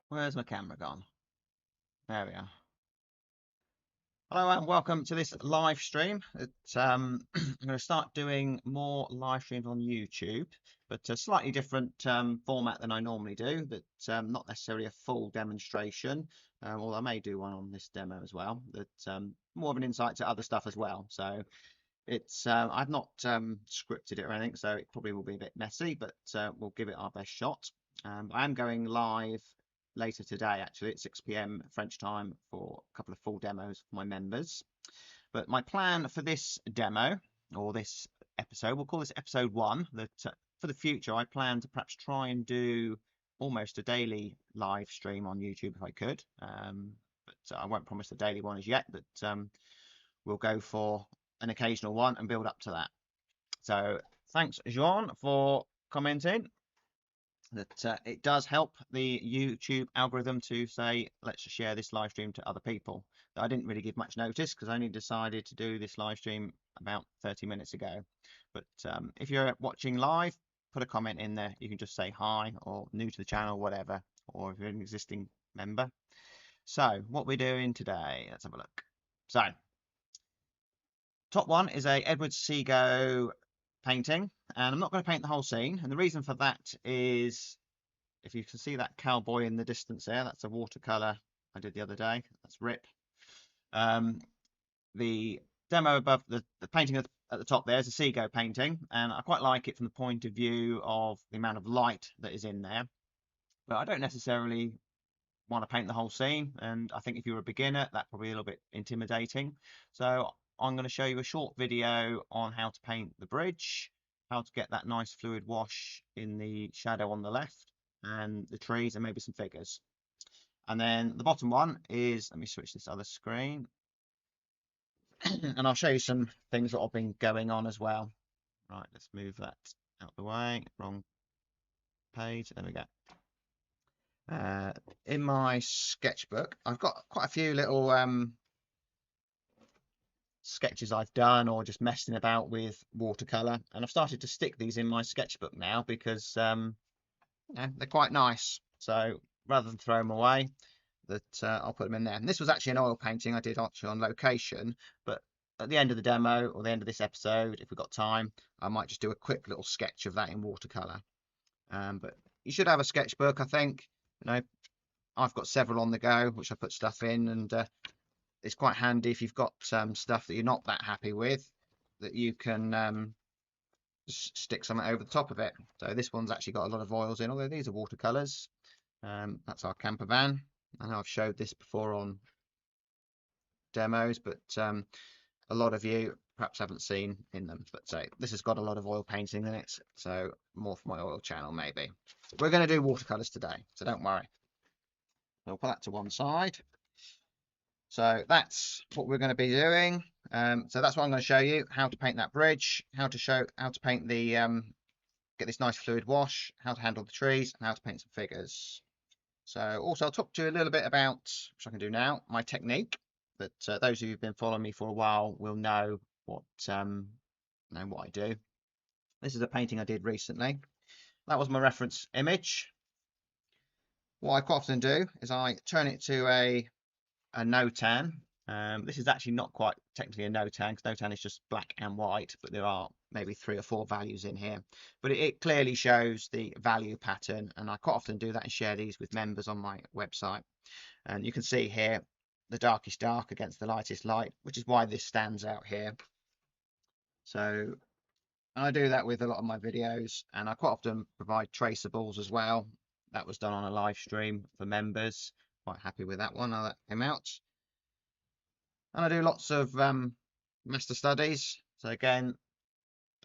Where's my camera gone? There we are. Hello and welcome to this live stream. I'm going to start doing more live streams on YouTube, but a slightly different format than I normally do. Not necessarily a full demonstration, although I may do one on this demo as well. More of an insight to other stuff as well. So I've not scripted it or anything, so it probably will be a bit messy, but we'll give it our best shot. I am going live later today, actually, at 6 p.m. French time for a couple of full demos for my members. But my plan for this demo, or this episode, we'll call this episode 1, that for the future, I plan to perhaps try and do almost a daily live stream on YouTube if I could. But I won't promise a daily one as yet, but we'll go for an occasional one and build up to that. So thanks, Jean, for commenting that it does help the YouTube algorithm to say, let's share this live stream to other people. I didn't really give much notice because I only decided to do this live stream about 30 minutes ago. But if you're watching live, put a comment in there. You can just say hi or new to the channel, whatever, or if you're an existing member. So what we're doing today, let's have a look. So top one is a Edward Sego painting, and I'm not going to paint the whole scene, and the reason for that is, if you can see that cowboy in the distance there, that's a watercolor I did the other day. That's Rip. The demo above, the painting at the top there is a Sego painting, and I quite like it from the point of view of the amount of light that is in there, but I don't necessarily want to paint the whole scene, and I think if you're a beginner, that's probably a little bit intimidating. So I'm going to show you a short video on how to paint the bridge, how to get that nice fluid wash in the shadow on the left, and the trees, and maybe some figures. And then the bottom one is, let me switch this other screen, and I'll show you some things that have been going on as well. Right, let's move that out the way. Wrong page. There we go. In my sketchbook, I've got quite a few little sketches I've done or just messing about with watercolor, and I've started to stick these in my sketchbook now because they're quite nice. So rather than throw them away, I'll put them in there. And this was actually an oil painting I did actually on location, but at the end of the demo or the end of this episode, if we've got time, I might just do a quick little sketch of that in watercolor. But you should have a sketchbook, I think. You know, I've got several on the go, which I put stuff in, and it's quite handy if you've got stuff that you're not that happy with, that you can just stick something over the top of it. So this one's actually got a lot of oils in, although these are watercolors. That's our camper van. I know I've showed this before on demos, but a lot of you perhaps haven't seen in them. But so this has got a lot of oil painting in it, so more for my oil channel maybe. We're going to do watercolors today, so don't worry. We'll put that to one side. So that's what we're going to be doing. So that's what I'm going to show you: how to paint that bridge, how to paint the get this nice fluid wash, how to handle the trees, and how to paint some figures. So also I'll talk to you a little bit about, which I can do now, my technique. That those of you who've been following me for a while will know what I do. This is a painting I did recently. That was my reference image. What I quite often do is I turn it to a no-tan. This is actually not quite technically a no-tan, because no-tan is just black and white, but there are maybe 3 or 4 values in here. But it clearly shows the value pattern, and I quite often do that and share these with members on my website. And you can see here the darkest dark against the lightest light, which is why this stands out here. So I do that with a lot of my videos, and I quite often provide traceables as well. That was done on a live stream for members. Quite happy with that one, how that came out. And I do lots of master studies. So again,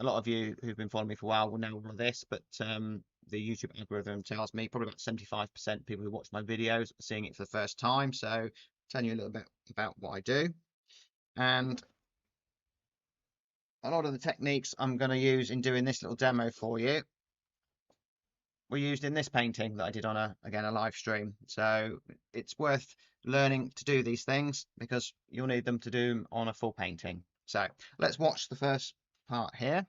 a lot of you who've been following me for a while will know all of this, but the YouTube algorithm tells me probably about 75% of people who watch my videos are seeing it for the first time. So telling you a little bit about what I do. And a lot of the techniques I'm going to use in doing this little demo for you were used in this painting that I did on again a live stream. So it's worth learning to do these things because you'll need them to do them on a full painting. So let's watch the first part here,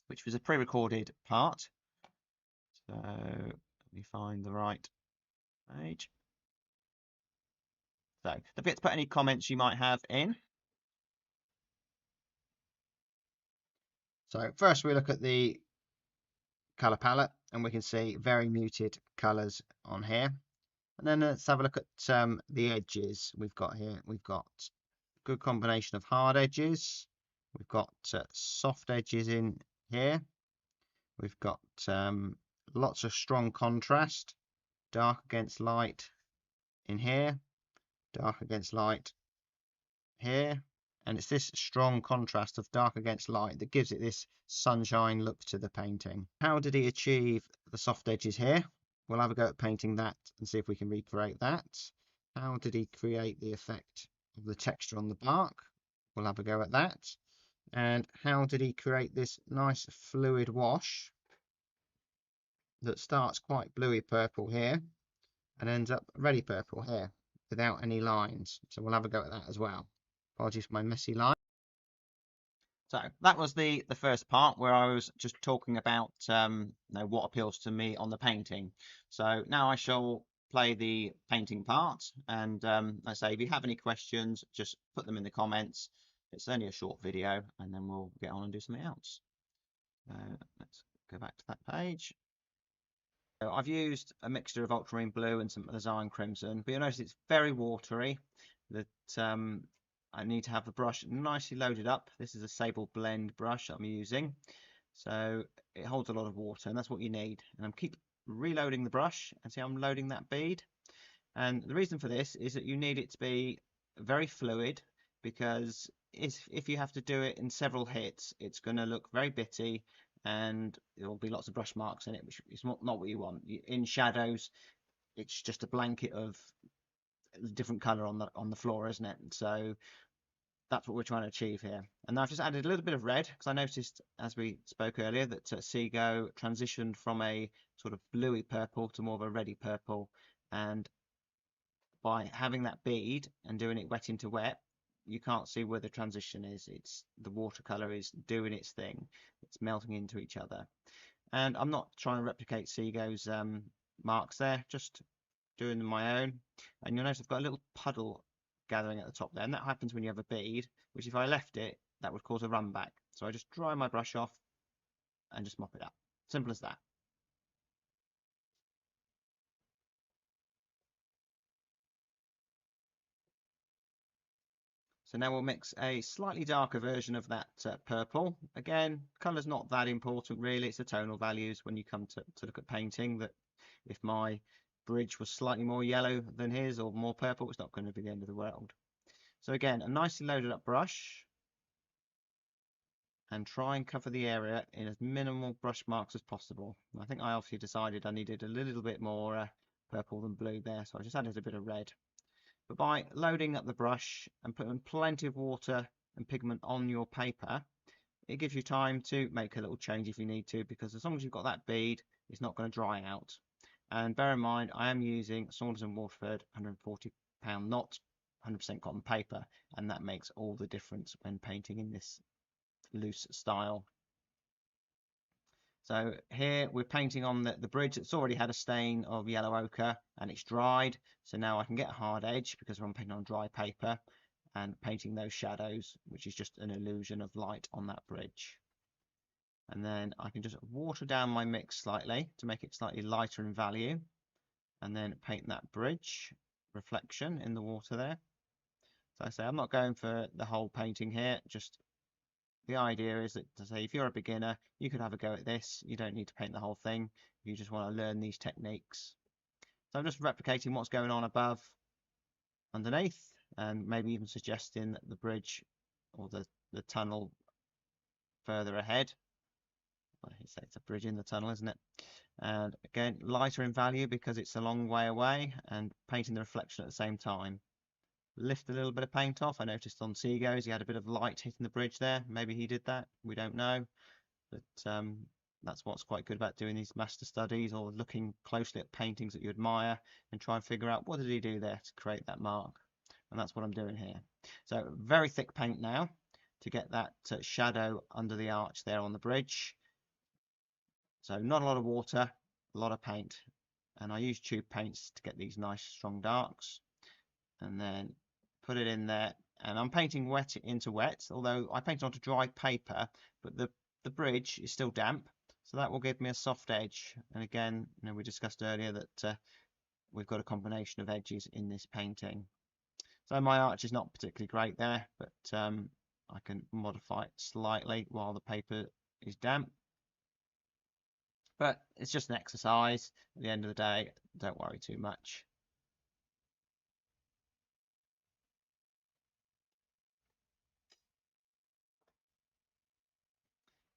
which was a pre-recorded part. So let me find the right page. So don't forget to put any comments you might have in. So first we look at the color palette, and we can see very muted colors on here. And then let's have a look at the edges we've got here. We've got a good combination of hard edges. We've got soft edges in here. We've got lots of strong contrast, dark against light in here, dark against light here. And it's this strong contrast of dark against light that gives it this sunshine look to the painting. How did he achieve the soft edges here? We'll have a go at painting that and see if we can recreate that. How did he create the effect of the texture on the bark? We'll have a go at that. And how did he create this nice fluid wash that starts quite bluey purple here and ends up reddy purple here without any lines? So we'll have a go at that as well. Apologies for my messy line. So that was the first part where I was just talking about what appeals to me on the painting. So now I shall play the painting part, and I say if you have any questions, just put them in the comments. It's only a short video, and then we'll get on and do something else. Let's go back to that page. So I've used a mixture of ultramarine blue and some alizarin crimson, but you'll notice it's very watery. That I need to have the brush nicely loaded up. This is a Sego blend brush I'm using, so it holds a lot of water, and that's what you need. And I'm keep reloading the brush, and see I'm loading that bead. And the reason for this is that you need it to be very fluid, because if you have to do it in several hits, it's going to look very bitty, and there will be lots of brush marks in it, which is not what you want. In shadows, it's just a blanket of different color on the floor, isn't it? So that's what we're trying to achieve here. And now I've just added a little bit of red, because I noticed, as we spoke earlier, that Sego transitioned from a sort of bluey purple to more of a reddy purple. And by having that bead and doing it wet into wet, you can't see where the transition is. It's the watercolor is doing its thing. It's melting into each other. And I'm not trying to replicate Sego's marks there, just doing my own. And you'll notice I've got a little puddle gathering at the top there, and that happens when you have a bead, which if I left it, that would cause a run back. So I just dry my brush off and just mop it up. Simple as that. So now we'll mix a slightly darker version of that purple. Again, colour's not that important really, it's the tonal values when you come to look at painting. That if my bridge was slightly more yellow than his or more purple, it's not going to be the end of the world. So again, a nicely loaded up brush, and try and cover the area in as minimal brush marks as possible. I think I obviously decided I needed a little bit more purple than blue there, so I just added a bit of red. But by loading up the brush and putting plenty of water and pigment on your paper, it gives you time to make a little change if you need to, because as long as you've got that bead, it's not going to dry out. And bear in mind, I am using Saunders and Waterford 140-pound knot, 100% cotton paper, and that makes all the difference when painting in this loose style. So here we're painting on the bridge that's already had a stain of yellow ochre, and it's dried. So now I can get a hard edge because I'm painting on dry paper and painting those shadows, which is just an illusion of light on that bridge. And then I can just water down my mix slightly to make it slightly lighter in value, and then paint that bridge reflection in the water there. So I say I'm not going for the whole painting here, just the idea is that, to say, if you're a beginner, you could have a go at this. You don't need to paint the whole thing. You just want to learn these techniques. So I'm just replicating what's going on above, underneath, and maybe even suggesting the bridge or the tunnel further ahead. It's a bridge in the tunnel, isn't it? And again, lighter in value because it's a long way away, and painting the reflection at the same time. Lift a little bit of paint off. I noticed on Sego's he had a bit of light hitting the bridge there. Maybe he did that, we don't know. But that's what's quite good about doing these master studies, or looking closely at paintings that you admire and try and figure out what did he do there to create that mark. And that's what I'm doing here. So very thick paint now to get that shadow under the arch there on the bridge. So not a lot of water, a lot of paint. and I use tube paints to get these nice strong darks, and then put it in there. And I'm painting wet into wet, although I painted onto dry paper, but the bridge is still damp, so that will give me a soft edge. And again, you know, we discussed earlier that we've got a combination of edges in this painting. So my arch is not particularly great there, but I can modify it slightly while the paper is damp. But it's just an exercise. At the end of the day, don't worry too much.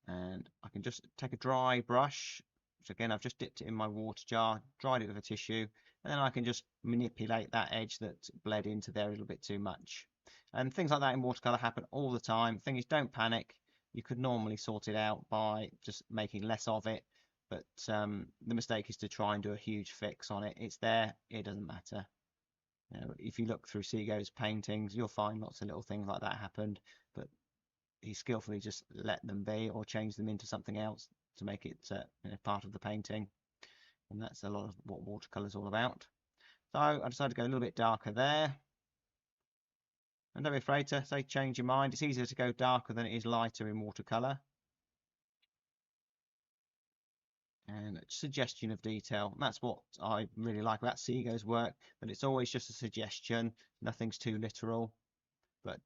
And I can just take a dry brush, which again I've just dipped it in my water jar, dried it with a tissue, and then I can just manipulate that edge that bled into there a little bit too much. And things like that in watercolor happen all the time. Thing is, don't panic. You could normally sort it out by just making less of it, but the mistake is to try and do a huge fix on it. It's there, it doesn't matter. You know, if you look through Sego's paintings, you'll find lots of little things like that happened, but he skillfully just let them be or change them into something else to make it you know, part of the painting. And that's a lot of what watercolor is all about. So I decided to go a little bit darker there. And don't be afraid to say change your mind. It's easier to go darker than it is lighter in watercolor. And suggestion of detail. And that's what I really like about Sego's work, that it's always just a suggestion. Nothing's too literal, but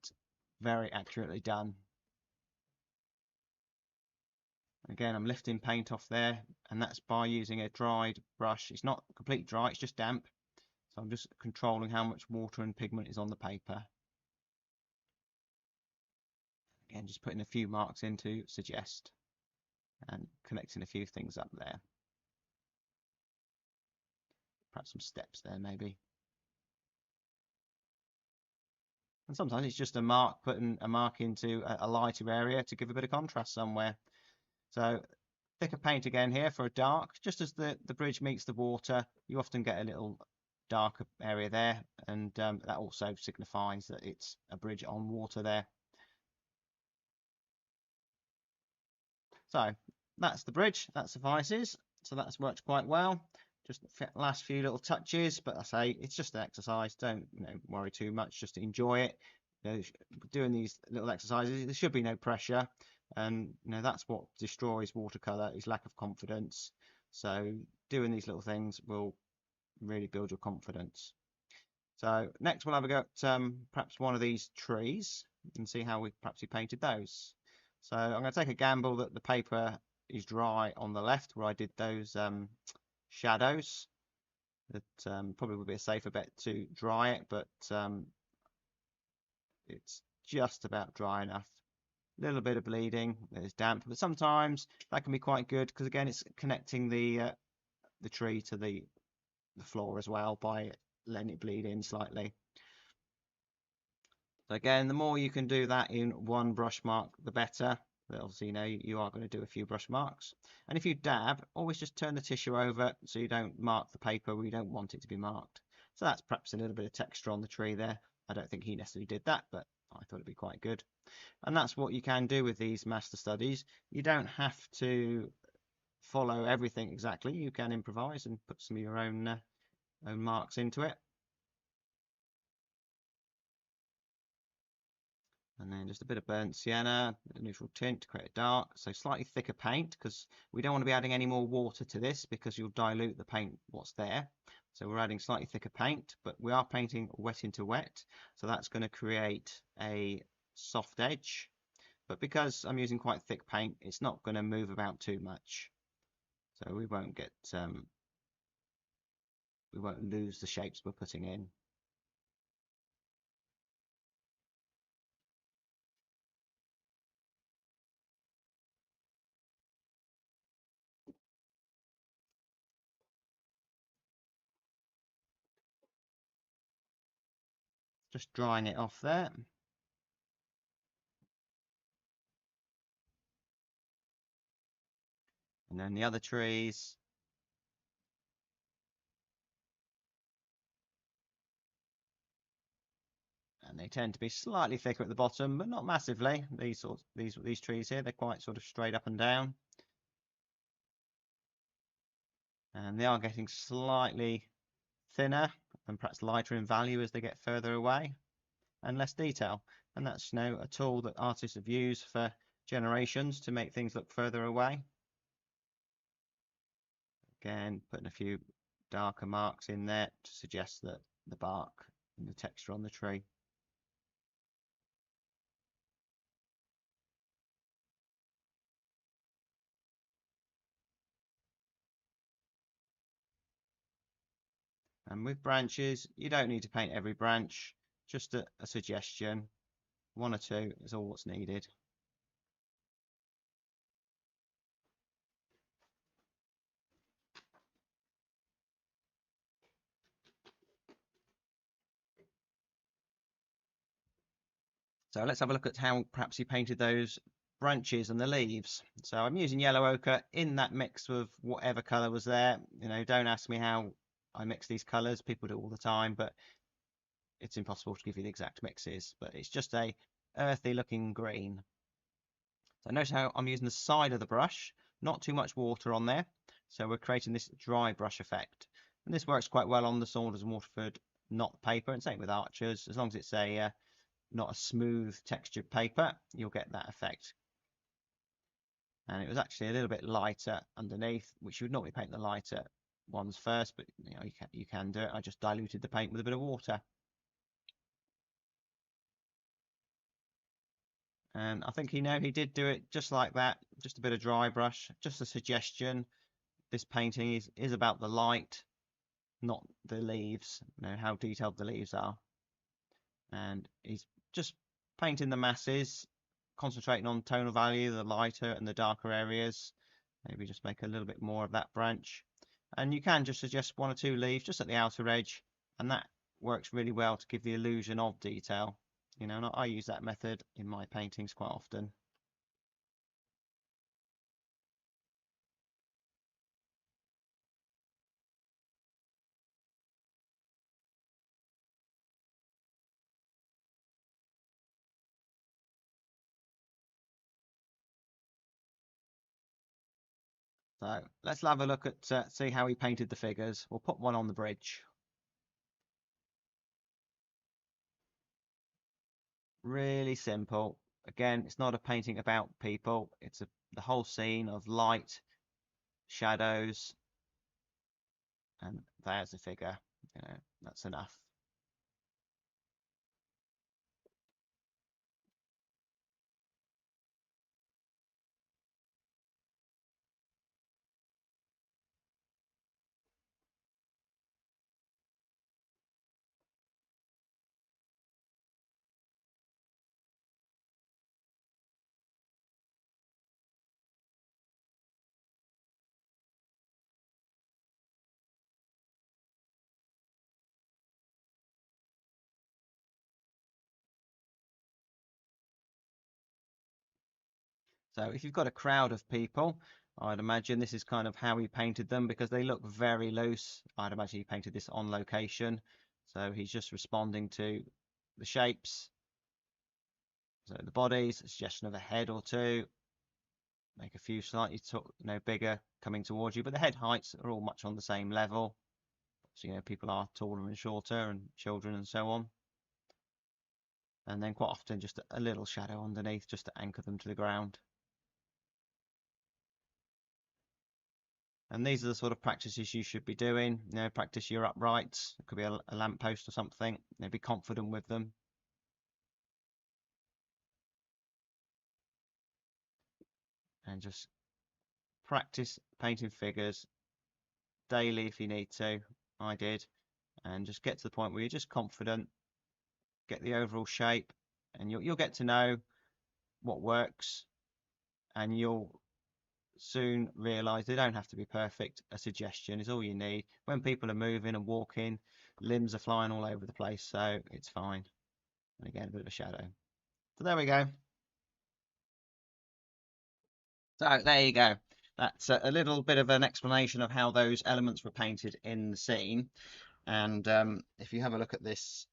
very accurately done. Again, I'm lifting paint off there, and that's by using a dried brush. It's not completely dry, it's just damp. So I'm just controlling how much water and pigment is on the paper. Again, just putting a few marks in to suggest and connecting a few things up there. Perhaps some steps there, maybe. And sometimes it's just a mark, putting a mark into a lighter area to give a bit of contrast somewhere. So thicker paint again here for a dark. Just as the bridge meets the water, you often get a little darker area there, and that also signifies that it's a bridge on water there. So that's the bridge, that suffices. So that's worked quite well. Just the last few little touches, but I say it's just an exercise. Don't worry too much, just enjoy it. Doing these little exercises, there should be no pressure, and that's what destroys watercolor, is lack of confidence. So doing these little things will really build your confidence. So next we'll have a go at perhaps one of these trees and see how we painted those. So I'm going to take a gamble that the paper is dry on the left where I did those shadows. That probably would be a safer bet to dry it, but it's just about dry enough. A little bit of bleeding, there's damp, but sometimes that can be quite good because again it's connecting the tree to the floor as well by letting it bleed in slightly. So again, the more you can do that in one brush mark, the better. But obviously, you are going to do a few brush marks. And if you dab, always just turn the tissue over so you don't mark the paper where you don't want it to be marked. So that's perhaps a little bit of texture on the tree there. I don't think he necessarily did that, but I thought it'd be quite good. And that's what you can do with these master studies. You don't have to follow everything exactly. You can improvise and put some of your own marks into it. And then just a bit of burnt sienna, a neutral tint to create a dark. So slightly thicker paint, because we don't want to be adding any more water to this because you'll dilute the paint what's there. So we're adding slightly thicker paint, but we are painting wet into wet. So that's going to create a soft edge. But because I'm using quite thick paint, it's not going to move about too much. So we won't get, we won't lose the shapes we're putting in. Just drying it off there. And then the other trees. And they tend to be slightly thicker at the bottom, but not massively. These trees here, they're quite sort of straight up and down. and they are getting slightly thinner and perhaps lighter in value as they get further away, and less detail. And that's, you know, a tool that artists have used for generations to make things look further away. Again, putting a few darker marks in there to suggest that the bark and the texture on the tree. And with branches, you don't need to paint every branch, just a suggestion. One or two is all what's needed. So let's have a look at how perhaps he painted those branches and the leaves. So I'm using yellow ochre in that mix of whatever colour was there. You know, don't ask me how I mix these colours. People do it all the time, but it's impossible to give you the exact mixes. But it's just a earthy looking green. So notice how I'm using the side of the brush, not too much water on there. So we're creating this dry brush effect. And this works quite well on the Saunders and Waterford knot paper, and same with Archers. As long as it's a not a smooth textured paper, you'll get that effect. And it was actually a little bit lighter underneath, which you would normally paint the lighter ones first, but you know, you can do it. I just diluted the paint with a bit of water. And I think he did do it just like that, just a bit of dry brush, just a suggestion. This painting is about the light, not the leaves, you know, how detailed the leaves are. And he's just painting the masses, concentrating on tonal value, the lighter and the darker areas. Maybe just make a little bit more of that branch. And you can just suggest one or two leaves just at the outer edge, and that works really well to give the illusion of detail. You know, and I use that method in my paintings quite often. So let's have a look at see how he painted the figures. We'll put one on the bridge. Really simple. Again, it's not a painting about people. It's the whole scene of light, shadows, and there's the figure. You know, that's enough. So if you've got a crowd of people, I'd imagine this is kind of how he painted them, because they look very loose. I'd imagine he painted this on location. So he's just responding to the shapes. So the bodies, a suggestion of a head or two. Make a few slightly bigger coming towards you, but the head heights are all much on the same level. So, you know, people are taller and shorter, and children and so on. And then quite often just a little shadow underneath just to anchor them to the ground. And these are the sort of practices you should be doing. You know, practice your uprights. It could be a lamppost or something. You know, be confident with them. And just practice painting figures daily if you need to. I did. And just get to the point where you're just confident, get the overall shape, and you'll get to know what works, and you'll soon realize they don't have to be perfect. A suggestion is all you need. When people are moving and walking, limbs are flying all over the place, so it's fine. And again, a bit of a shadow. So there we go. So there you go. That's a little bit of an explanation of how those elements were painted in the scene. And if you have a look at this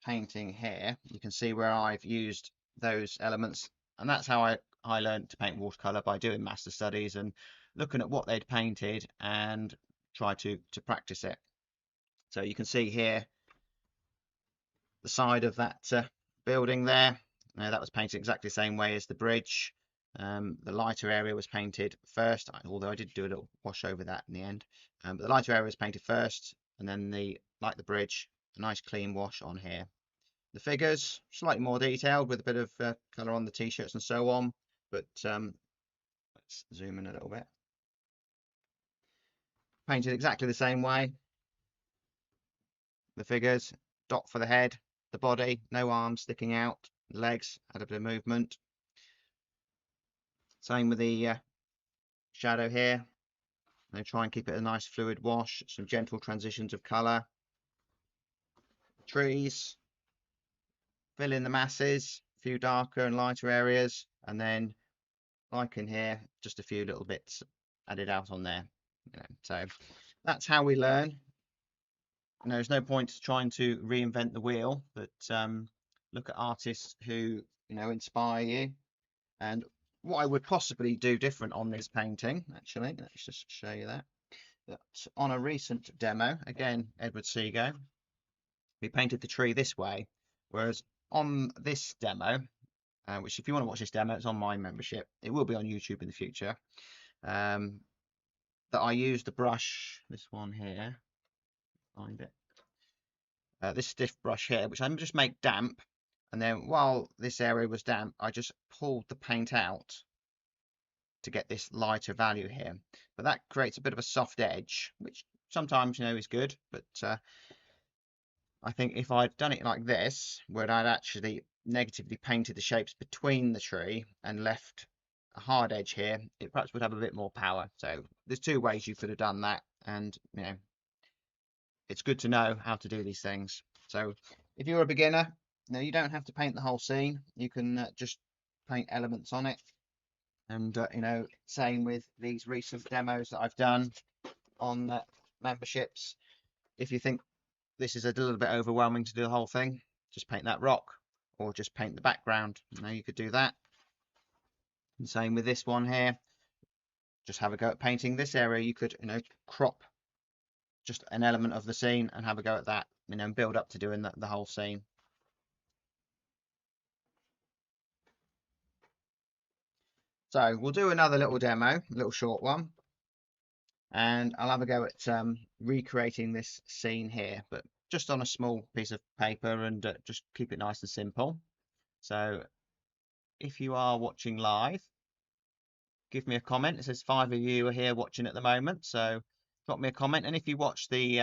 painting here, you can see where I've used those elements. And that's how I learned to paint watercolor, by doing master studies and looking at what they'd painted and try to practice it. So you can see here the side of that building there. That was painted exactly the same way as the bridge. The lighter area was painted first, although I did do a little wash over that in the end. But the lighter area was painted first, and then like the bridge, a nice clean wash on here. The figures, slightly more detailed with a bit of colour on the t-shirts and so on, but let's zoom in a little bit. Painted exactly the same way. The figures, dot for the head, the body, no arms sticking out, legs had a bit of movement. Same with the shadow here. And try and keep it a nice fluid wash, some gentle transitions of colour. Trees, fill in the masses, a few darker and lighter areas, and then like in here, just a few little bits added out on there. So that's how we learn. There's no point trying to reinvent the wheel, but look at artists who inspire you. And what I would possibly do different on this painting, actually, let's just show you that on a recent demo, again, Edward Sego, we painted the tree this way, whereas on this demo, which if you want to watch this demo, it's on my membership, it will be on YouTube in the future, that I used the brush, this one here, find it, this stiff brush here, which I just make damp, and then while this area was damp, I just pulled the paint out to get this lighter value here, but that creates a bit of a soft edge, which sometimes is good, but I think if I'd done it like this, where I'd actually negatively painted the shapes between the tree and left a hard edge here, it perhaps would have a bit more power. So there's two ways you could have done that, and it's good to know how to do these things. So if you're a beginner, you don't have to paint the whole scene, you can just paint elements on it. And same with these recent demos that I've done on memberships. If you think this is a little bit overwhelming to do the whole thing, just paint that rock, or just paint the background. You could do that. And same with this one here. Just have a go at painting this area. You could crop just an element of the scene and have a go at that, and build up to doing the whole scene. So we'll do another little demo, a little short one, and I'll have a go at recreating this scene here, but just on a small piece of paper, and just keep it nice and simple. So if you are watching live, give me a comment. It says 5 of you are here watching at the moment, so drop me a comment, and if you watch the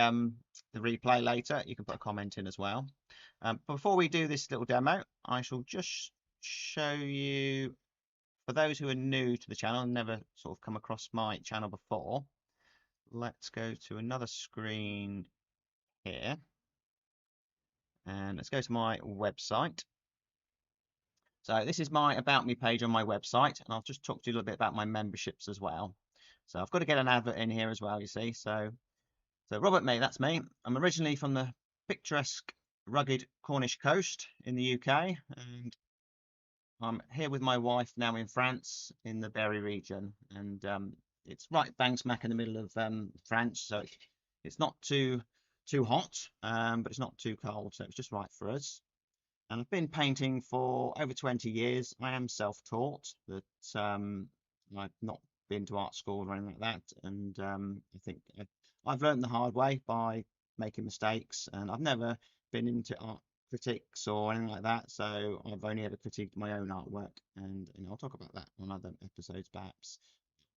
replay later, you can put a comment in as well. Before we do this little demo, I shall just show you, for those who are new to the channel and never sort of come across my channel before, let's go to another screen here, and let's go to my website. So this is my About Me page on my website, and I'll just talk to you a little bit about my memberships as well. So I've got to get an advert in here as well, you see. So Robert Mee, that's me. I'm originally from the picturesque, rugged Cornish coast in the UK, and I'm here with my wife now in France, in the Berry region, and it's right bang smack in the middle of France, so it's not too hot, but it's not too cold, so it's just right for us. And I've been painting for over 20 years. I am self-taught, but I've not been to art school or anything like that, and I think I've learned the hard way by making mistakes, and I've never been into art critiques or anything like that, so I've only ever critiqued my own artwork, and I'll talk about that on other episodes, perhaps,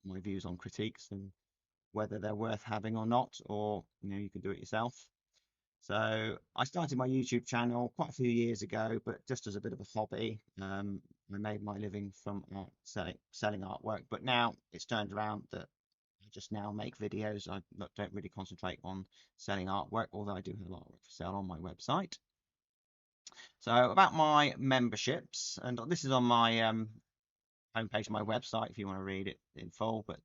my views on critiques and whether they're worth having or not, or you can do it yourself. So I started my YouTube channel quite a few years ago, but just as a bit of a hobby. I made my living from selling artwork, but now it's turned around that I just now make videos. I don't really concentrate on selling artwork, although I do have a lot of artwork for sale on my website. So about my memberships, and this is on my homepage of my website if you want to read it in full, but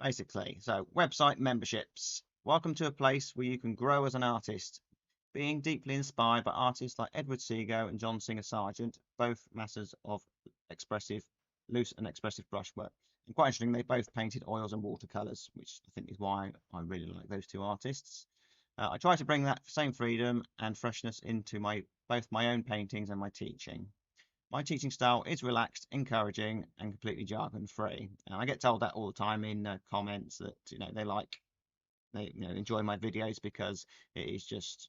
basically, so website memberships. Welcome to a place where you can grow as an artist, being deeply inspired by artists like Edward Sego and John Singer Sargent, both masters of loose and expressive brushwork. And quite interesting, they both painted oils and watercolours, which I think is why I really like those two artists. I try to bring that same freedom and freshness into both my own paintings and my teaching. My teaching style is relaxed, encouraging, and completely jargon-free. And I get told that all the time in comments that they enjoy my videos because it is just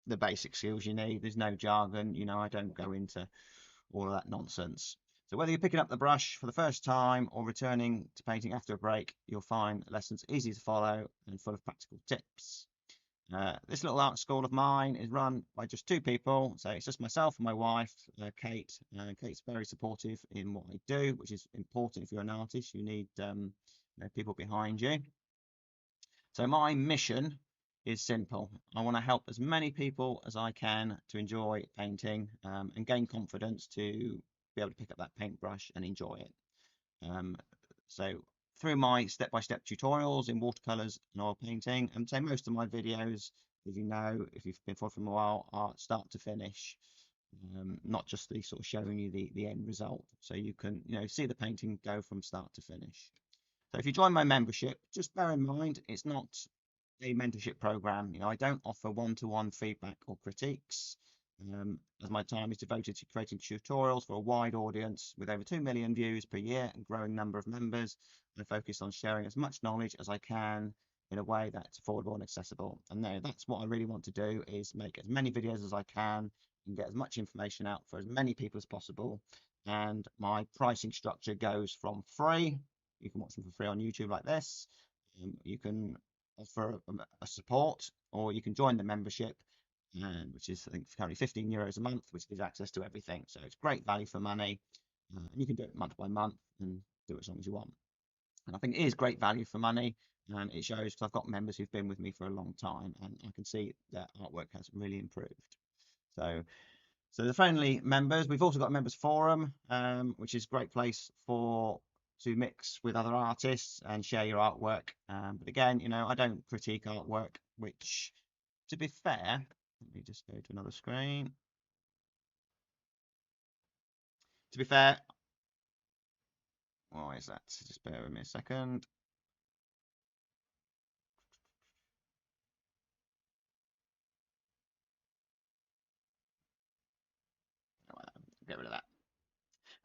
the basic skills you need. There's no jargon. I don't go into all of that nonsense. So whether you're picking up the brush for the first time or returning to painting after a break, you'll find lessons easy to follow and full of practical tips. This little art school of mine is run by just two people, so it's just myself and my wife, Kate. Kate's very supportive in what I do, which is important if you're an artist. You need people behind you. So my mission is simple. I want to help as many people as I can to enjoy painting and gain confidence to be able to pick up that paintbrush and enjoy it. So through my step-by-step tutorials in watercolors and oil painting, and so most of my videos, as you know, if you've been following for a while, are start to finish, not just the sort of showing you the end result. So you can see the painting go from start to finish. So if you join my membership, just bear in mind it's not a mentorship program. I don't offer one-to-one feedback or critiques. As my time is devoted to creating tutorials for a wide audience with over 2 million views per year and growing number of members, I focus on sharing as much knowledge as I can in a way that's affordable and accessible. And that's what I really want to do, is make as many videos as I can and get as much information out for as many people as possible. And my pricing structure goes from free. You can watch them for free on YouTube like this. You can offer a support, or you can join the membership, which is I think currently €15 a month, which gives access to everything. So it's great value for money, and you can do it month by month and do it as long as you want. And I think it is great value for money, and it shows because I've got members who've been with me for a long time, and I can see that artwork has really improved. So the friendly members, we've also got a members forum, which is a great place to mix with other artists and share your artwork. But again, I don't critique artwork, which, to be fair, let me just go to another screen. To be fair, why is that? Just bear with me a second. Get rid of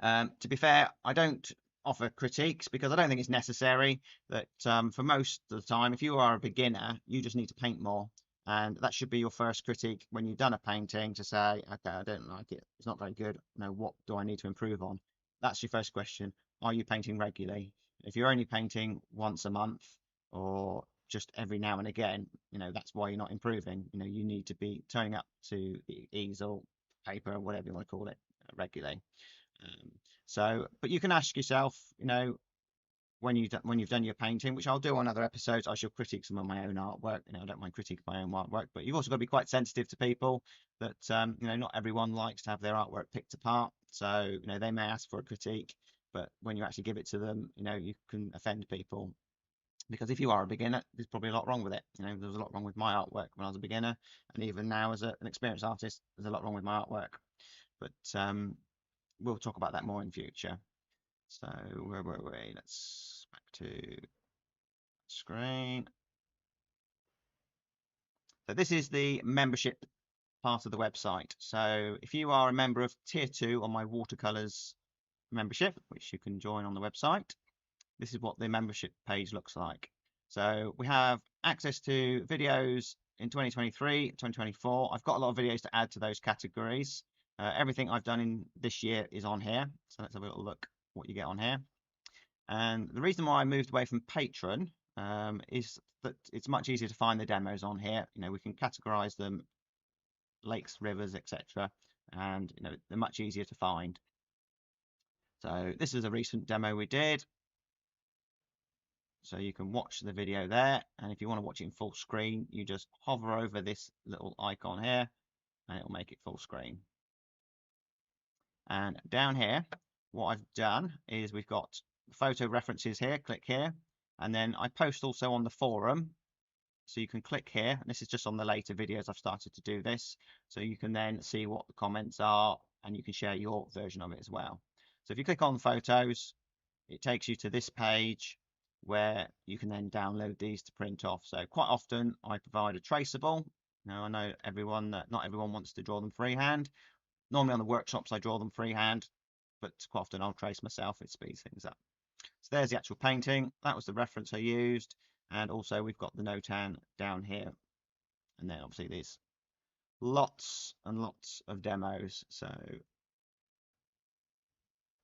that. To be fair, I don't offer critiques because I don't think it's necessary. That for most of the time, if you are a beginner, you just need to paint more. And that should be your first critique when you've done a painting, to say, okay, I don't like it. It's not very good. What do I need to improve on? That's your first question. Are you painting regularly? If you're only painting once a month or just every now and again, that's why you're not improving. You need to be turning up to the easel, paper, whatever you want to call it, regularly. But you can ask yourself, when you've done your painting, which I'll do on other episodes, I shall critique some of my own artwork. I don't mind critiquing my own artwork, but you've also got to be quite sensitive to people that, not everyone likes to have their artwork picked apart. So, they may ask for a critique, but when you actually give it to them, you can offend people. Because if you are a beginner, there's probably a lot wrong with it. There was a lot wrong with my artwork when I was a beginner, and even now as an experienced artist, there's a lot wrong with my artwork. But we'll talk about that more in future. So where were we? Let's back to screen. So this is the membership part of the website. So if you are a member of tier 2 on my watercolors membership, which you can join on the website, this is what the membership page looks like. So we have access to videos in 2023, 2024. I've got a lot of videos to add to those categories. Everything I've done in this year is on here. So let's have a little look what you get on here. And the reason why I moved away from Patreon is that it's much easier to find the demos on here. We can categorize them, lakes, rivers, etc. And they're much easier to find. So this is a recent demo we did. So you can watch the video there, and if you want to watch it in full screen, you just hover over this little icon here and it'll make it full screen. And down here, what I've done is we've got photo references here. Click here, and then I post also on the forum, so you can click here, and this is just on the later videos I've started to do this, so you can then see what the comments are and you can share your version of it as well. So if you click on photos, it takes you to this page where you can then download these to print off. So quite often I provide a traceable. Now I know not everyone wants to draw them freehand. Normally on the workshops I draw them freehand, but quite often I'll trace myself. It speeds things up. So there's the actual painting. That was the reference I used, and also we've got the notan down here, and then obviously there's lots and lots of demos. So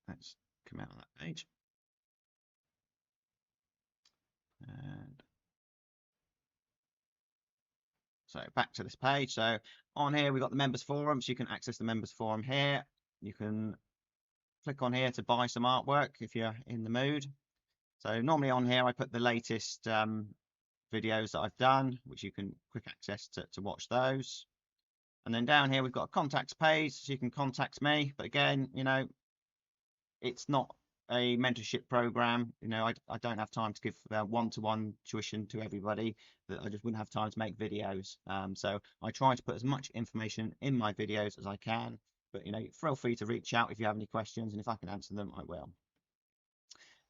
let's come out on that page. And so back to this page. So on here we've got the members forum, so you can access the members forum here. You can click on here to buy some artwork if you're in the mood. So normally on here I put the latest videos that I've done, which you can quick access to watch those. And then down here we've got a contacts page, so you can contact me. But again, you know, it's not a mentorship program. You know, I don't have time to give one-to-one tuition to everybody. That I just wouldn't have time to make videos. So I try to put as much information in my videos as I can. But you know, feel free to reach out if you have any questions, and if I can answer them, I will.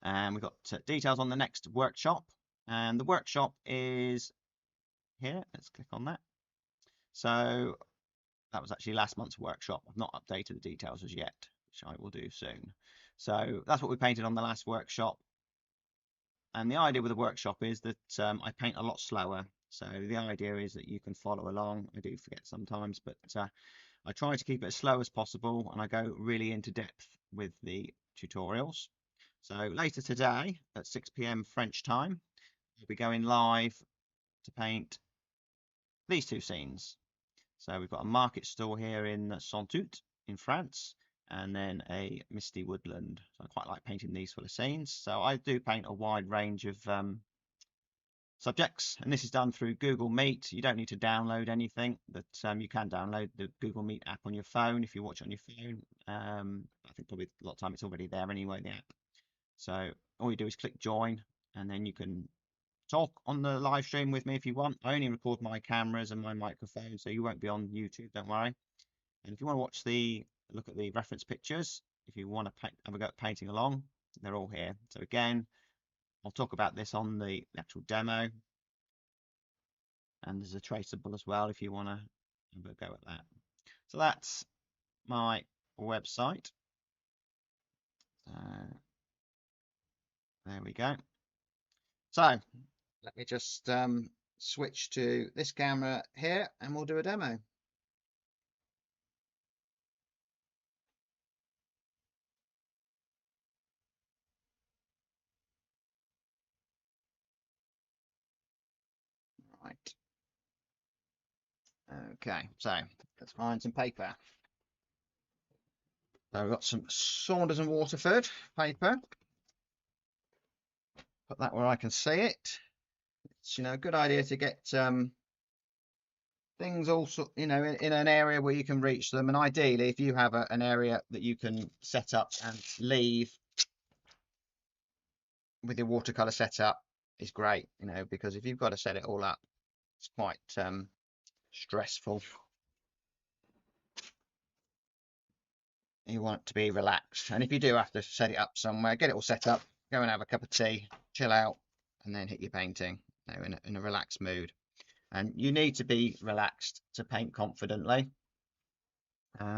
And we've got details on the next workshop, and the workshop is here. Let's click on that. So that was actually last month's workshop. I've not updated the details as yet, which I will do soon. So that's what we painted on the last workshop. And the idea with the workshop is that I paint a lot slower. So the idea is that you can follow along. I do forget sometimes, but I try to keep it as slow as possible, and I go really into depth with the tutorials. So later today at 6 p.m. French time, we'll be going live to paint these two scenes. So we've got a market store here in Saint-Tut in France, and then a misty woodland. So I quite like painting these sort of scenes. So I do paint a wide range of subjects, and this is done through Google Meet. You don't need to download anything, but you can download the Google Meet app on your phone if you watch it on your phone. I think probably a lot of time it's already there anyway, the app. So all you do is click join, and then you can talk on the live stream with me if you want. I only record my cameras and my microphone, so you won't be on YouTube, don't worry. And if you want to look at the reference pictures, if you want to have a go at painting along, they're all here. So again, I'll talk about this on the actual demo, and there's a traceable as well if you want to have a go at that. So that's my website. There we go. So let me just switch to this camera here, and we'll do a demo. Right. Okay, so let's find some paper. So we've got some Saunders and Waterford paper. Put that where I can see it. It's, you know, a good idea to get things also, you know, in an area where you can reach them. And ideally, if you have an area that you can set up and leave with your watercolor setup, is great, you know, because if you've got to set it all up, it's quite stressful. You want it to be relaxed, and if you do have to set it up somewhere, get it all set up, go and have a cup of tea, chill out, and then hit your painting, you know, in a relaxed mood. And you need to be relaxed to paint confidently,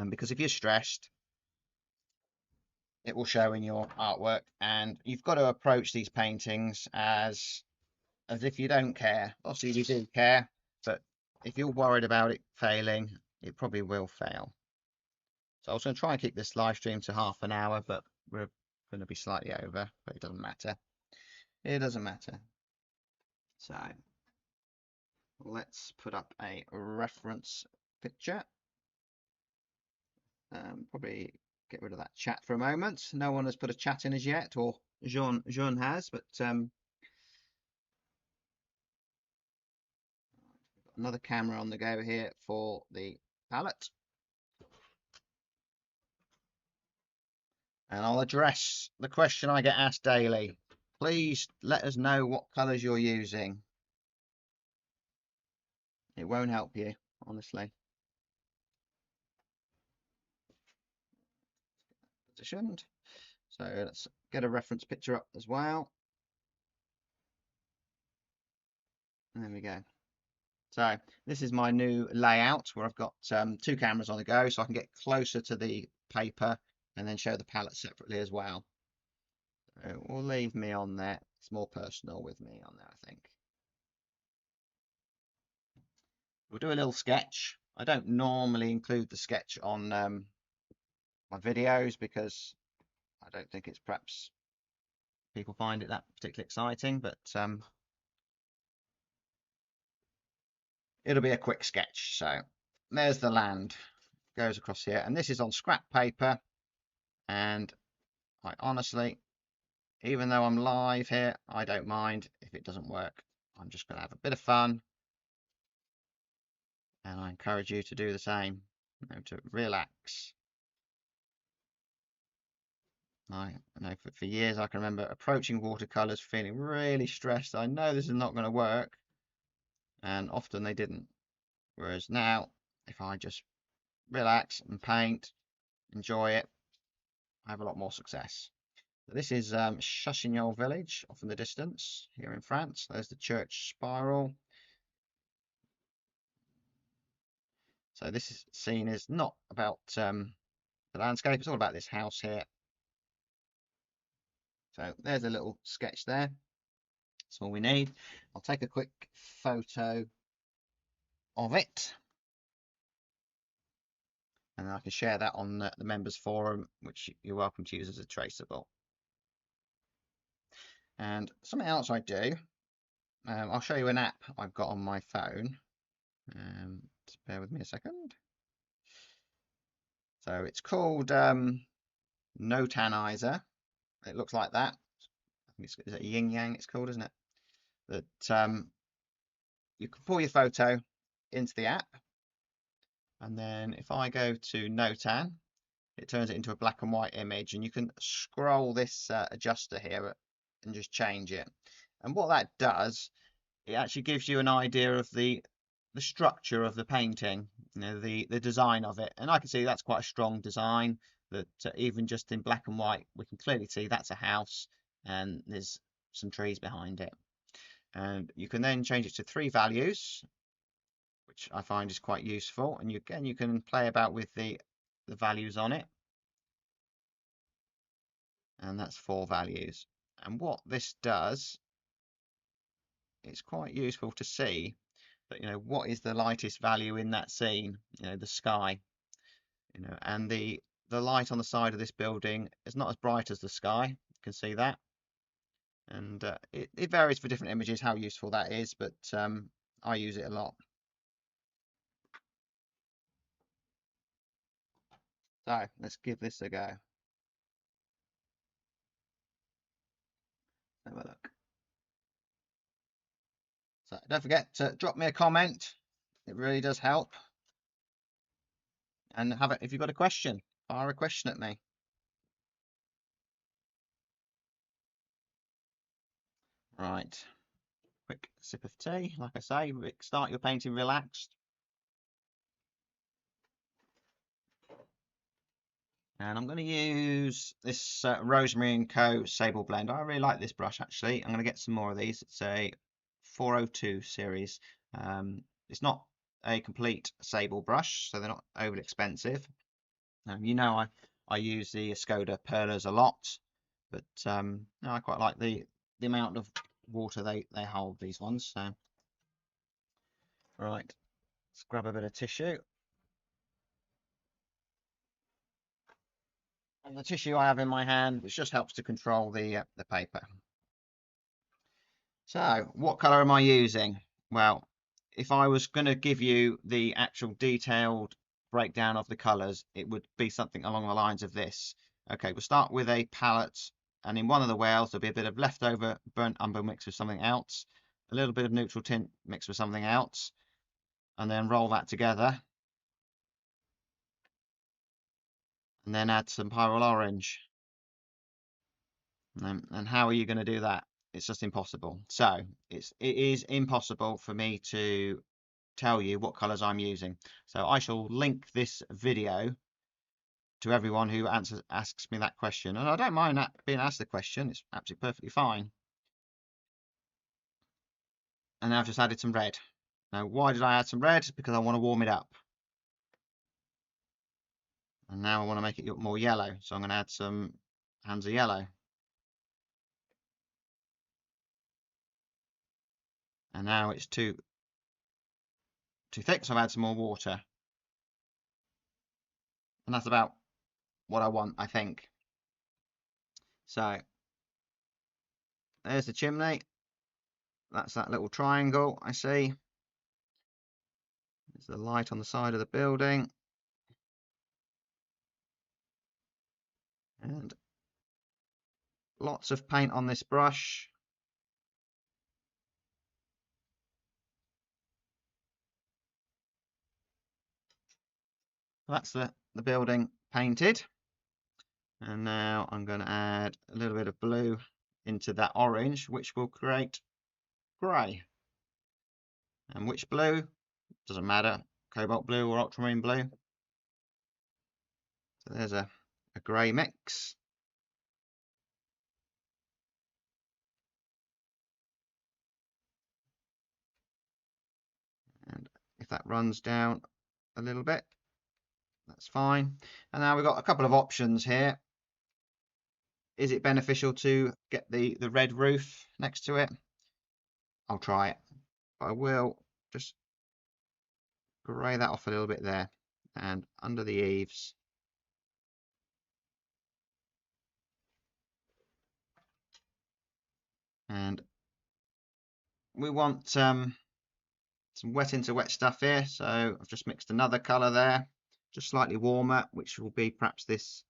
because if you're stressed, it will show in your artwork. And you've got to approach these paintings as if you don't care. Obviously you do care, but if you're worried about it failing, it probably will fail. So I was going to try and keep this live stream to half an hour, but we're going to be slightly over, but it doesn't matter. It doesn't matter. So let's put up a reference picture. Probably get rid of that chat for a moment. No one has put a chat in as yet, or Jean has, but another camera on the go here for the palette. And I'll address the question I get asked daily. Please let us know what colours you're using. It won't help you, honestly. Positioned. So let's get a reference picture up as well. There we go. So this is my new layout where I've got 2 cameras on the go, so I can get closer to the paper and then show the palette separately as well. So we'll leave me on there. It's more personal with me on there, I think. We'll do a little sketch. I don't normally include the sketch on my videos because I don't think it's perhaps people find it that particularly exciting, but it'll be a quick sketch. So there's the land, goes across here, and this is on scrap paper. And I honestly, even though I'm live here, I don't mind if it doesn't work. I'm just going to have a bit of fun, and I encourage you to do the same, to relax. I know for years I can remember approaching watercolors feeling really stressed. I know this is not going to work, and often they didn't. Whereas now, if I just relax and paint, enjoy it, I have a lot more success. So this is Chachignol village off in the distance here in France. There's the church spiral. So this scene is not about the landscape, it's all about this house here. So there's a little sketch there. That's all we need. I'll take a quick photo of it, and I can share that on the members forum, which you're welcome to use as a traceable. And something else I do, I'll show you an app I've got on my phone. Just bear with me a second. So it's called Notanizer. It looks like that. I think is it Yin Yang it's called, isn't it? That you can pull your photo into the app, and then if I go to Notan, it turns it into a black and white image, and you can scroll this adjuster here and just change it. And what that does, it actually gives you an idea of the structure of the painting, you know, the design of it. And I can see that's quite a strong design, that even just in black and white we can clearly see that's a house and there's some trees behind it. And you can then change it to 3 values, which I find is quite useful. And you can play about with the values on it, and that's 4 values. And what this does, it's quite useful to see that, you know, what is the lightest value in that scene, you know, the sky, you know, and the light on the side of this building is not as bright as the sky. You can see that. And it varies for different images how useful that is, but I use it a lot. So let's give this a go. Have a look. So don't forget to drop me a comment. It really does help. And if you've got a question, fire a question at me. Right. Quick sip of tea. Like I say, start your painting relaxed. And I'm going to use this Rosemary & Co. Sable Blend. I really like this brush, actually. I'm going to get some more of these. It's a 402 series. It's not a complete sable brush, so they're not overly expensive. You know, I use the Sego perlers a lot, but no, I quite like the amount of water they hold, these ones. So, right, let's grab a bit of tissue. And the tissue I have in my hand, which just helps to control the paper. So, what colour am I using? Well, if I was going to give you the actual detailed breakdown of the colours, it would be something along the lines of this. Okay, we'll start with a palette, and in one of the wells there'll be a bit of leftover burnt umber mixed with something else, a little bit of neutral tint mixed with something else, and then roll that together, and then add some pyrrole orange. And how are you going to do that? It's just impossible. So it is impossible for me to tell you what colors I'm using. So I shall link this video to everyone who asks me that question. And I don't mind that being asked the question. It's absolutely perfectly fine. And now I've just added some red. Now, why did I add some red? Because I want to warm it up. And now I want to make it look more yellow. So I'm going to add some hands of yellow. And now it's too thick, so I've added some more water. And that's about what I want, I think. So there's the chimney. That's that little triangle I see. There's the light on the side of the building. And lots of paint on this brush. That's the building painted. And now I'm going to add a little bit of blue into that orange, which will create grey. And which blue? Doesn't matter, cobalt blue or ultramarine blue. So there's a grey mix. And if that runs down a little bit, that's fine. And now we've got a couple of options here. Is it beneficial to get the red roof next to it? I'll try it. But I will just grey that off a little bit there. And under the eaves. And we want some wet into wet stuff here. So I've just mixed another colour there, just slightly warmer, which will be perhaps this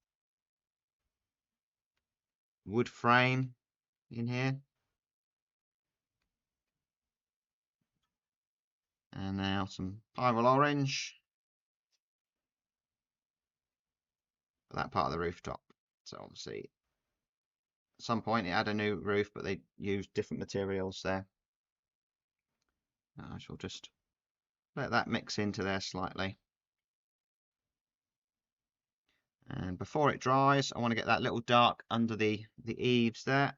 wood frame in here. And now some pyrrole orange for that part of the rooftop. So obviously at some point it had a new roof, but they used different materials there. I shall just let that mix into there slightly. And before it dries, I want to get that little dark under the eaves there.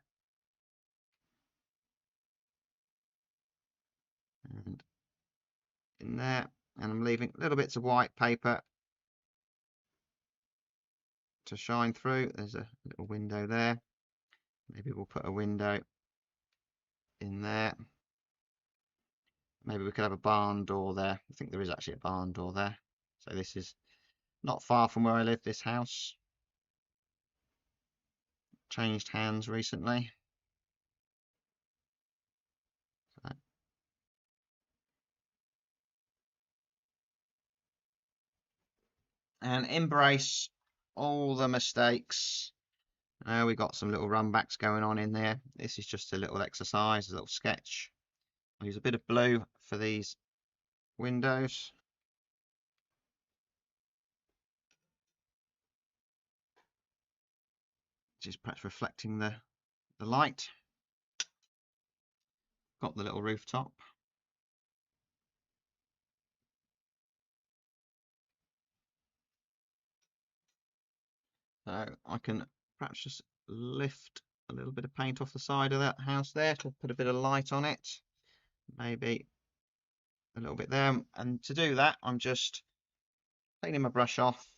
And in there, and I'm leaving little bits of white paper to shine through. There's a little window there. Maybe we'll put a window in there. Maybe we could have a barn door there. I think there is actually a barn door there. So this is not far from where I live, this house. Changed hands recently. So. And embrace all the mistakes. Now we got some little runbacks going on in there. This is just a little exercise, a little sketch. I'll use a bit of blue for these windows. Just perhaps reflecting the light. Got the little rooftop. So I can perhaps just lift a little bit of paint off the side of that house there to put a bit of light on it. Maybe a little bit there. And to do that, I'm just taking my brush off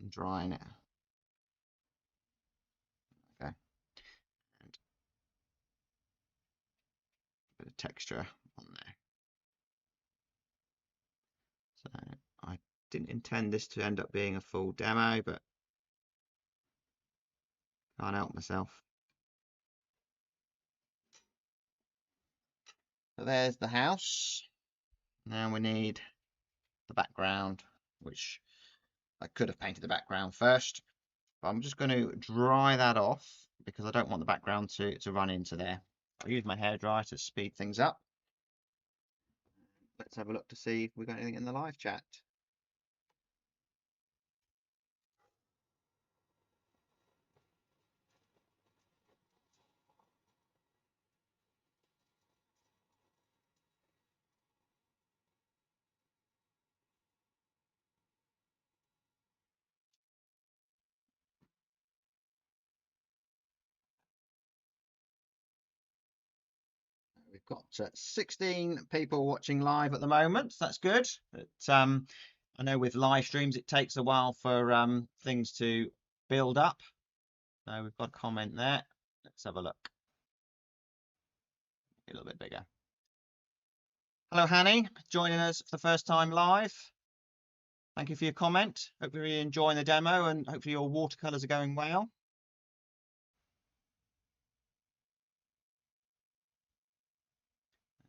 and drying it. Okay. And a bit of texture on there. So I didn't intend this to end up being a full demo, but can't help myself. So there's the house. Now we need the background, which I could have painted the background first, but I'm just going to dry that off because I don't want the background to run into there. I'll use my hairdryer to speed things up. Let's have a look to see if we've got anything in the live chat. got 16 people watching live at the moment. So that's good. But, I know with live streams it takes a while for things to build up. So we've got a comment there. Let's have a look. A little bit bigger. Hello, Hanny, joining us for the first time live. Thank you for your comment. Hope you're really enjoying the demo and hopefully your watercolors are going well.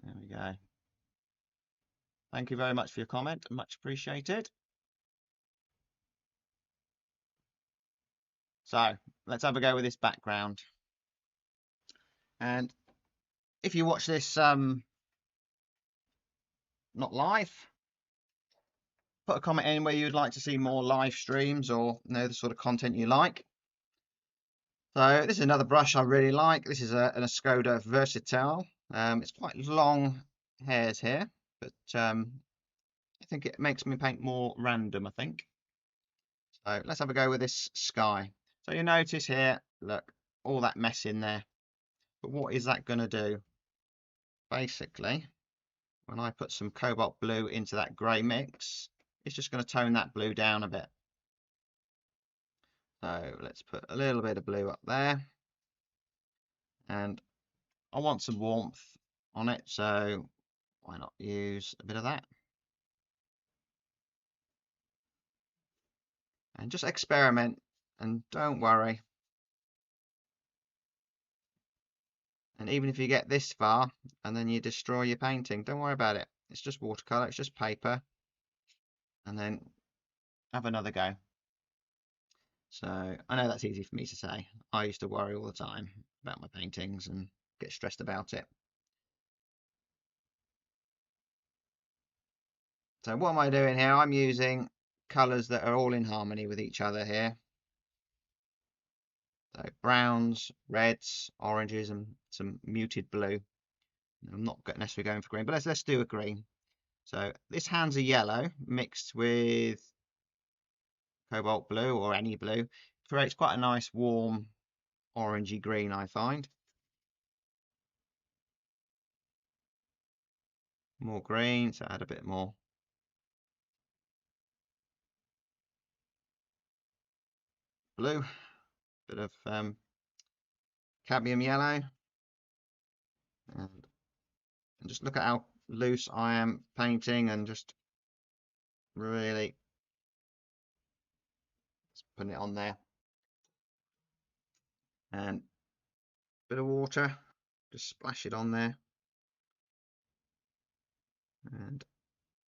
There we go. Thank you very much for your comment. Much appreciated. So let's have a go with this background. And if you watch this not live, put a comment in where you'd like to see more live streams or the sort of content you like. So this is another brush I really like. This is an Sego Versatile. It's quite long hairs here, but I think it makes me paint more random, I think. So let's have a go with this sky. So you notice here, look, all that mess in there. But what is that going to do? Basically, when I put some cobalt blue into that grey mix, it's just going to tone that blue down a bit. So let's put a little bit of blue up there. And I want some warmth on it, so why not use a bit of that? And just experiment and don't worry. And even if you get this far and then you destroy your painting, don't worry about it. It's just watercolor, it's just paper. And then have another go. So I know that's easy for me to say. I used to worry all the time about my paintings and get stressed about it. So what am I doing here? I'm using colours that are all in harmony with each other here. So browns, reds, oranges, and some muted blue. I'm not necessarily going for green, but let's do a green. So this hand's a yellow mixed with cobalt blue or any blue. Creates quite a nice warm orangey green, I find. More green, so add a bit more blue, bit of cadmium yellow, and just look at how loose I am painting and just really putting it on there. And a bit of water, just splash it on there. And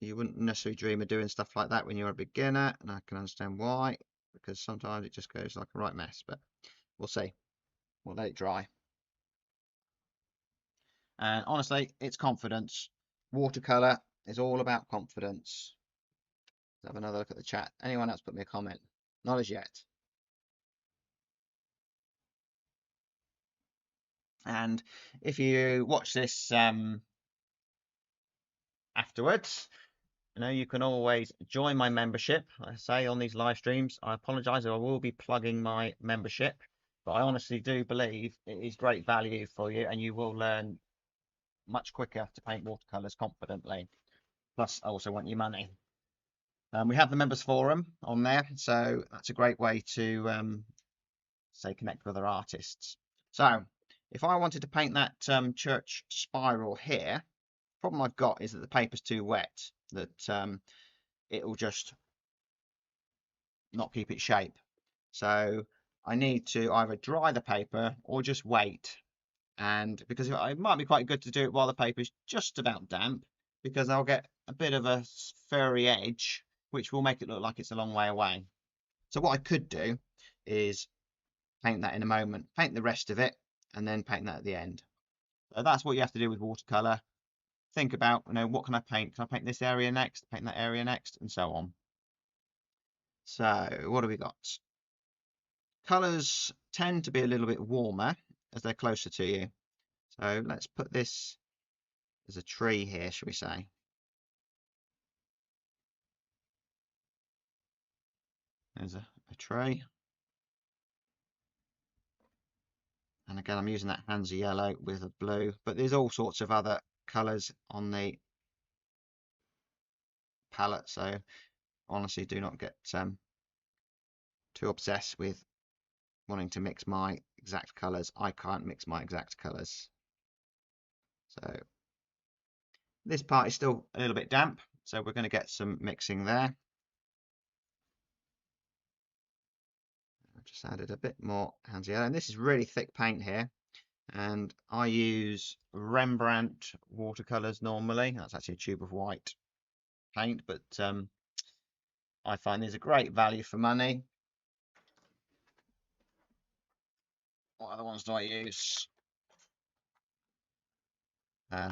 you wouldn't necessarily dream of doing stuff like that when you're a beginner, and I can understand why, because sometimes it just goes like a right mess, but we'll see. We'll let it dry. And honestly, it's confidence. Watercolor is all about confidence. Let's have another look at the chat. Anyone else put me a comment? Not as yet. And if you watch this afterwards, you can always join my membership. I say on these live streams, I apologize, I will be plugging my membership, but I honestly do believe it is great value for you and you will learn much quicker to paint watercolors confidently. Plus, I also want your money. We have the members forum on there, so that's a great way to say connect with other artists. So if I wanted to paint that church spiral here, the problem I've got is that the paper's too wet, that it will just not keep its shape. So I need to either dry the paper or just wait. And because it might be quite good to do it while the paper is just about damp, because I'll get a bit of a furry edge, which will make it look like it's a long way away. So what I could do is paint that in a moment, paint the rest of it, and then paint that at the end. So that's what you have to do with watercolor. Think about, what can I paint? Can I paint this area next, paint that area next, and so on. So what do we got? Colors tend to be a little bit warmer as they're closer to you. So let's put this as a tree here, shall we say. There's a tree. And again, I'm using that Hansa yellow with a blue, but there's all sorts of other colours on the palette, so honestly do not get too obsessed with wanting to mix my exact colours. I can't mix my exact colours. So this part is still a little bit damp, so we're going to get some mixing there. I've just added a bit more Hansa yellow, and this is really thick paint here, and I use Rembrandt watercolours normally. That's actually a tube of white paint, but I find these a great value for money. What other ones do I use?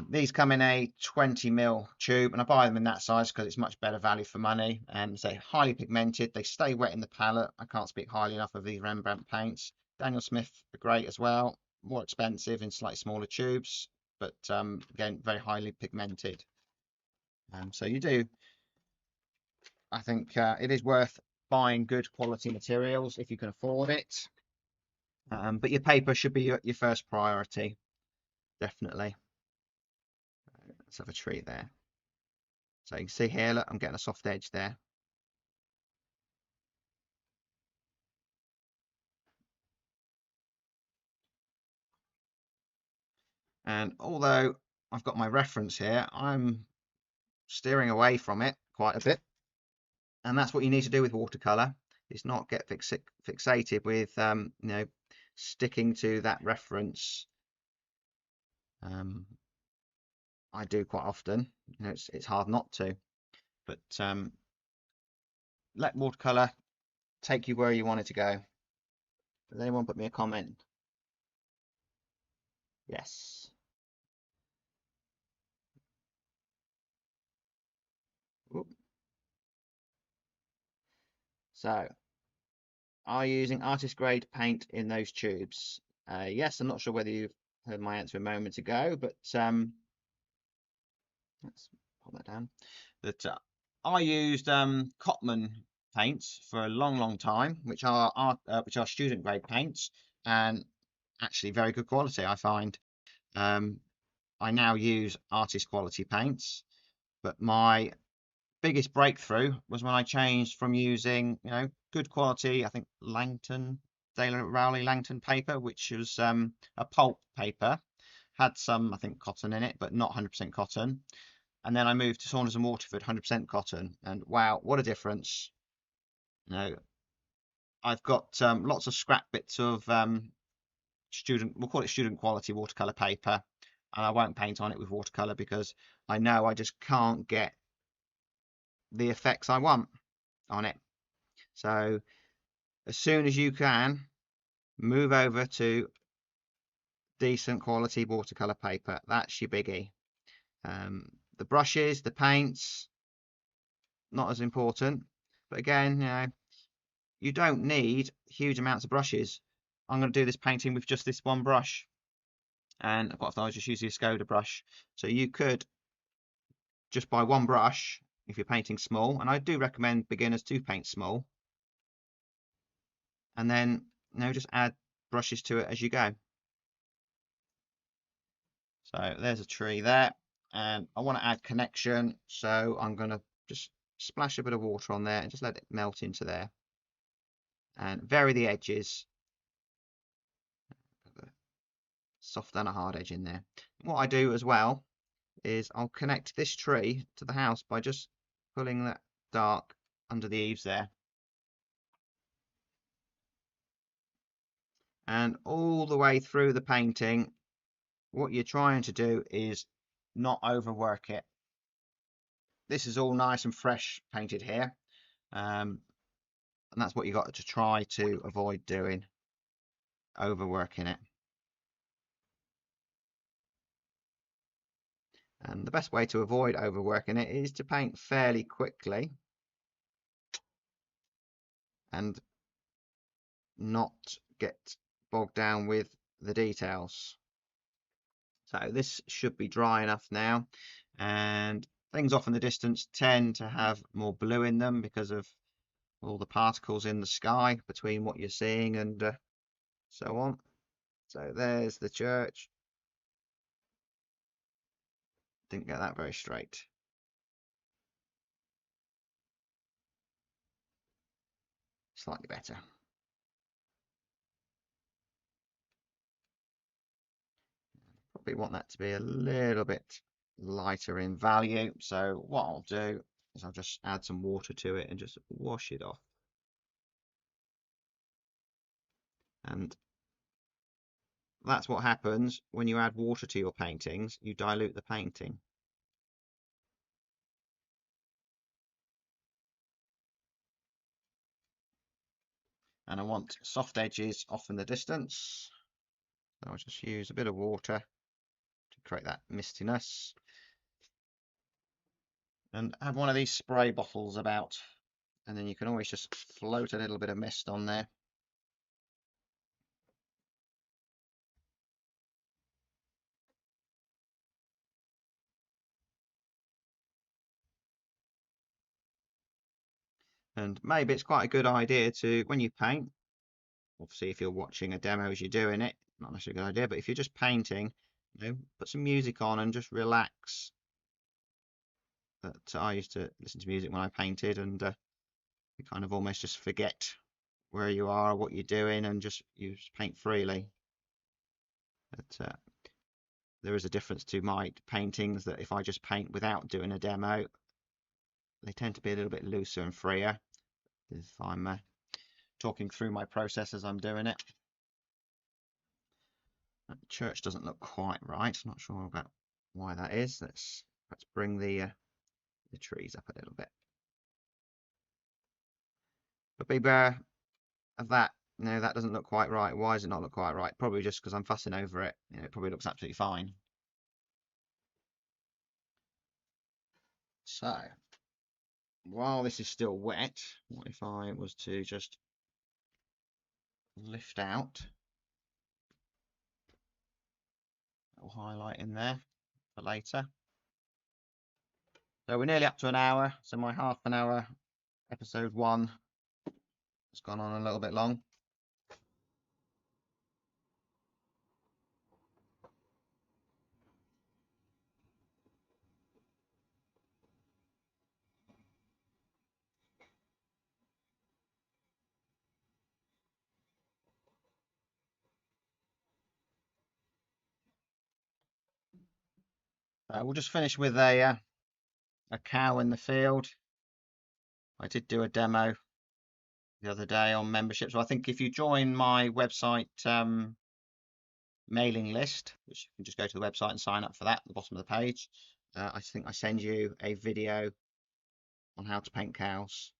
These come in a 20mm tube, and I buy them in that size because it's much better value for money. And they're highly pigmented. They stay wet in the palette. I can't speak highly enough of these Rembrandt paints. Daniel Smith are great as well. More expensive in slightly smaller tubes, but again, very highly pigmented. So you do, I think it is worth buying good quality materials if you can afford it. But your paper should be your first priority, definitely. Let's have a tree there. So you can see here, look, I'm getting a soft edge there. And although I've got my reference here, I'm steering away from it quite a bit. And that's what you need to do with watercolor, is not get fixated with, you know, sticking to that reference. I do quite often, you know, it's hard not to, but let watercolor take you where you want it to go. Does anyone put me a comment? Yes. Oop. So, are you using artist grade paint in those tubes? Yes, I'm not sure whether you've heard my answer a moment ago, but let's pop that down. That I used Cotman paints for a long time, which are student grade paints, and actually very good quality, I find. I now use artist quality paints, but my biggest breakthrough was when I changed from using, you know, good quality, I think Langton, Daler Rowley Langton paper, which was a pulp paper, had some, I think, cotton in it, but not 100% cotton. And then I moved to Saunders and Waterford 100% cotton, and wow, what a difference. You know, I've got lots of scrap bits of we'll call it student quality watercolor paper, and I won't paint on it with watercolor because I know I just can't get the effects I want on it. So as soon as you can, move over to decent quality watercolor paper. That's your biggie. The brushes, the paints, not as important, but again, you know, you don't need huge amounts of brushes. I'm going to do this painting with just this one brush, and what I just use the Sego brush. So you could just buy one brush if you're painting small, and I do recommend beginners to paint small, and then, you know, just add brushes to it as you go. So there's a tree there, and I want to add connection, so I'm going to just splash a bit of water on there and just let it melt into there, and vary the edges. Soft and a hard edge in there. What I do as well is I'll connect this tree to the house by just pulling that dark under the eaves there. And all the way through the painting, what you're trying to do is not overwork it. This is all nice and fresh painted here, and that's what you got to try to avoid doing, overworking it. And the best way to avoid overworking it is to paint fairly quickly and not get bogged down with the details. So this should be dry enough now, and things off in the distance tend to have more blue in them because of all the particles in the sky between what you're seeing and so on. So there's the church. Didn't get that very straight. Slightly better. Probably want that to be a little bit lighter in value. So what I'll do is I'll just add some water to it and just wash it off. And that's what happens when you add water to your paintings. You dilute the painting. And I want soft edges off in the distance. So I'll just use a bit of water to create that mistiness. And have one of these spray bottles about, and then you can always just float a little bit of mist on there. And maybe it's quite a good idea to, when you paint, obviously if you're watching a demo as you're doing it, not necessarily a good idea, but if you're just painting, put some music on and just relax. That I used to listen to music when I painted, and you kind of almost just forget where you are, what you're doing, and you just paint freely. But there is a difference to my paintings, that if I just paint without doing a demo, they tend to be a little bit looser and freer if I'm talking through my process as I'm doing it. The church doesn't look quite right. I'm not sure about why that is. Let's bring the trees up a little bit. But beware of that. That doesn't look quite right. Why does it not look quite right? Probably just because I'm fussing over it. It probably looks absolutely fine. So while this is still wet, what if I was to just lift out a little highlight in there for later? So we're nearly up to an hour. So my half an hour episode 1 has gone on a little bit long. We'll just finish with a cow in the field. I did do a demo the other day on membership. So I think if you join my website mailing list, which you can just go to the website and sign up for that at the bottom of the page, I think I send you a video on how to paint cows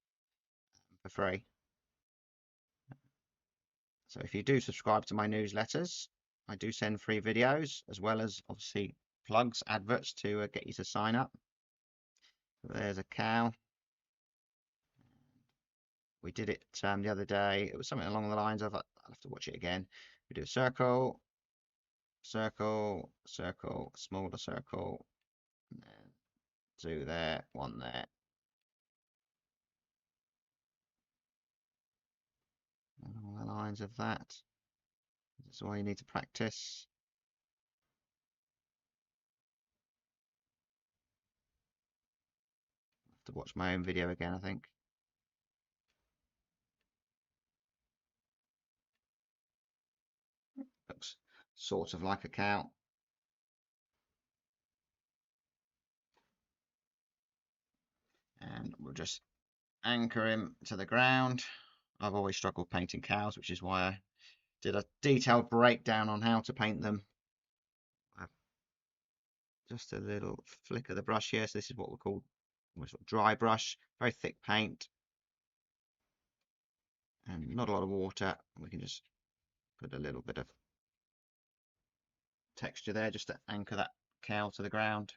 for free. So if you do subscribe to my newsletters, I do send free videos, as well as obviously plugs, adverts to get you to sign up. There's a cow. We did it the other day. It was something along the lines of, I'll have to watch it again. We do a circle, circle, circle, smaller circle, and then 2 there, 1 there. Along the lines of that. That's why you need to practice. I have to watch my own video again, I think. Looks sort of like a cow. And we'll just anchor him to the ground. I've always struggled painting cows, which is why I did a detailed breakdown on how to paint them. Just a little flick of the brush here. So this is what we call sort of dry brush, very thick paint, and not a lot of water. We can just put a little bit of texture there just to anchor that cow to the ground.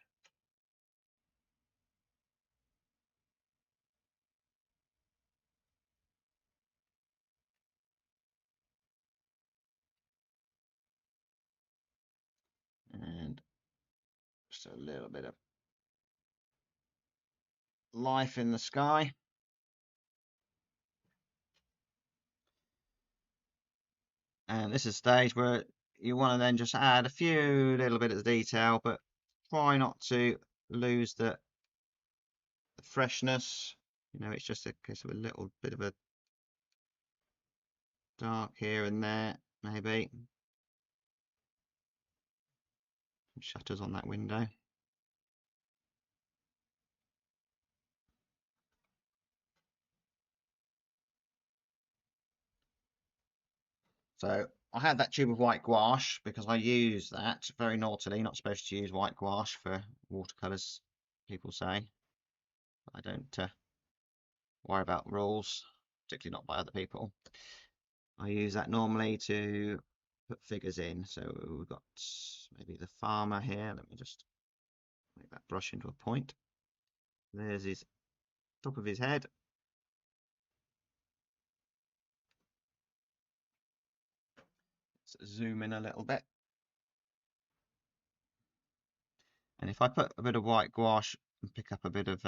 And just a little bit of life in the sky. And this is a stage where you want to then just add a few little bit of detail, but try not to lose the freshness. You know, it's just a case of a little bit of a dark here and there, maybe. Shutters on that window. So I had that tube of white gouache because I use that very naughtily. Not supposed to use white gouache for watercolours, people say. I don't worry about rules, particularly not by other people. I use that normally to put figures in. So we've got maybe the farmer here. Let me just make that brush into a point. There's his top of his head. Let's zoom in a little bit. And if I put a bit of white gouache and pick up a bit of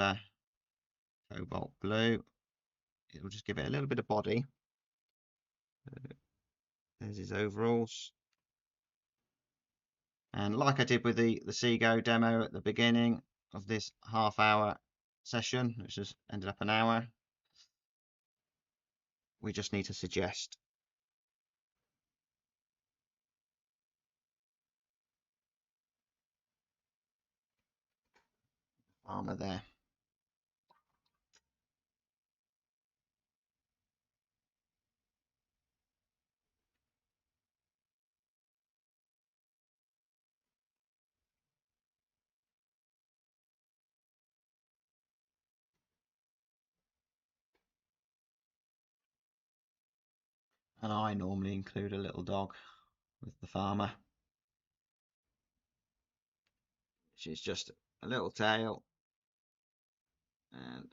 cobalt blue, it'll just give it a little bit of body. There's his overalls. And like I did with the Sego demo at the beginning of this half-hour session, which has ended up an hour, we just need to suggest. Armour there. And I normally include a little dog with the farmer, which is just a little tail and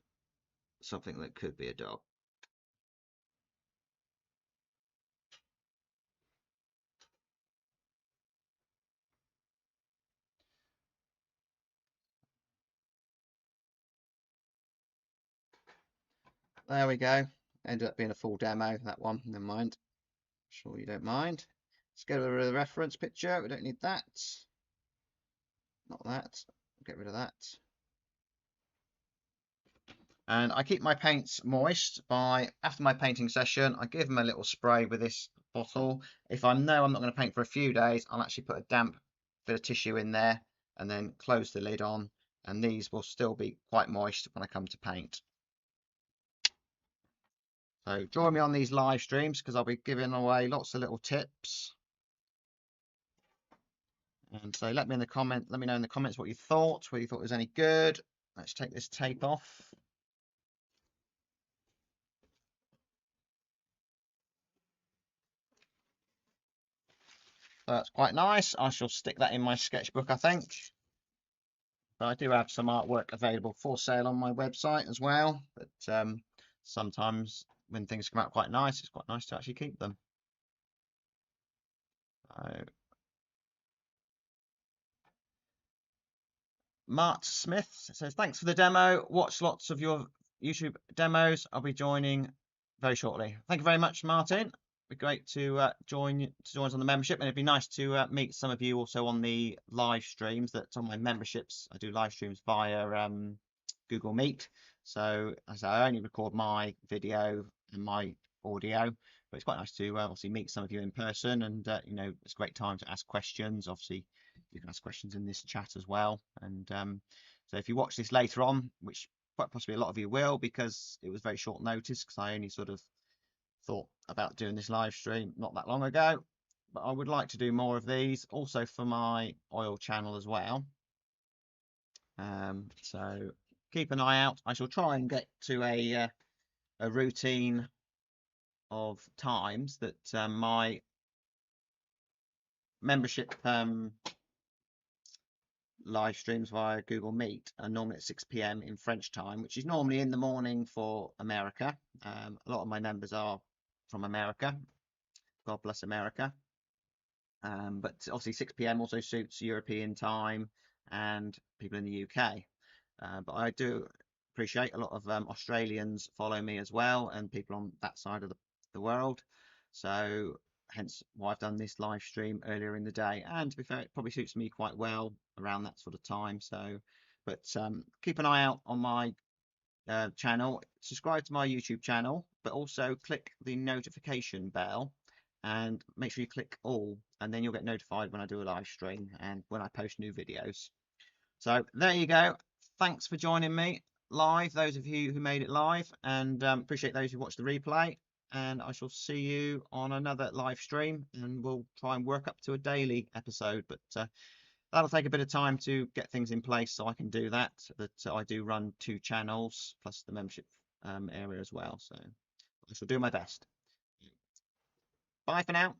something that could be a dog. There we go. Ended up being a full demo, that one. Never mind. Sure you don't mind. Let's get rid of the reference picture. We don't need that. Not that. Get rid of that. And I keep my paints moist by, after my painting session, I give them a little spray with this bottle. If I know I'm not going to paint for a few days, I'll actually put a damp bit of tissue in there and then close the lid on. And these will still be quite moist when I come to paint. So join me on these live streams because I'll be giving away lots of little tips. And so let me know in the comments what you thought, whether you thought it was any good. Let's take this tape off. So that's quite nice. I shall stick that in my sketchbook, I think. But I do have some artwork available for sale on my website as well. But sometimes when things come out quite nice, it's quite nice to actually keep them. Mart Smith says, thanks for the demo. Watch lots of your YouTube demos. I'll be joining very shortly. Thank you very much, Martin. It'd be great to join us on the membership, and it'd be nice to meet some of you also on the live streams that's on my memberships. I do live streams via Google Meet. So as I only record my video and my audio, but it's quite nice to obviously meet some of you in person, and you know, it's a great time to ask questions. Obviously, you can ask questions in this chat as well. And so if you watch this later on, which quite possibly a lot of you will, because it was very short notice, because I only sort of thought about doing this live stream not that long ago, but I would like to do more of these also for my oil channel as well. So keep an eye out. I shall try and get to a routine of times that my membership live streams via Google Meet are normally at 6 p.m. in French time, which is normally in the morning for America. A lot of my members are from America. God bless America. But obviously 6 p.m. also suits European time and people in the UK. But I do appreciate a lot of Australians follow me as well, and people on that side of the world. So hence why I've done this live stream earlier in the day. And to be fair, it probably suits me quite well around that sort of time. So, but keep an eye out on my channel, subscribe to my YouTube channel, but also click the notification bell and make sure you click all, and then you'll get notified when I do a live stream and when I post new videos. So there you go. Thanks for joining me live, those of you who made it live, and appreciate those who watched the replay. And I shall see you on another live stream, and we'll try and work up to a daily episode, but that'll take a bit of time to get things in place so I can do that. But I do run 2 channels plus the membership area as well. So I shall do my best. Bye for now.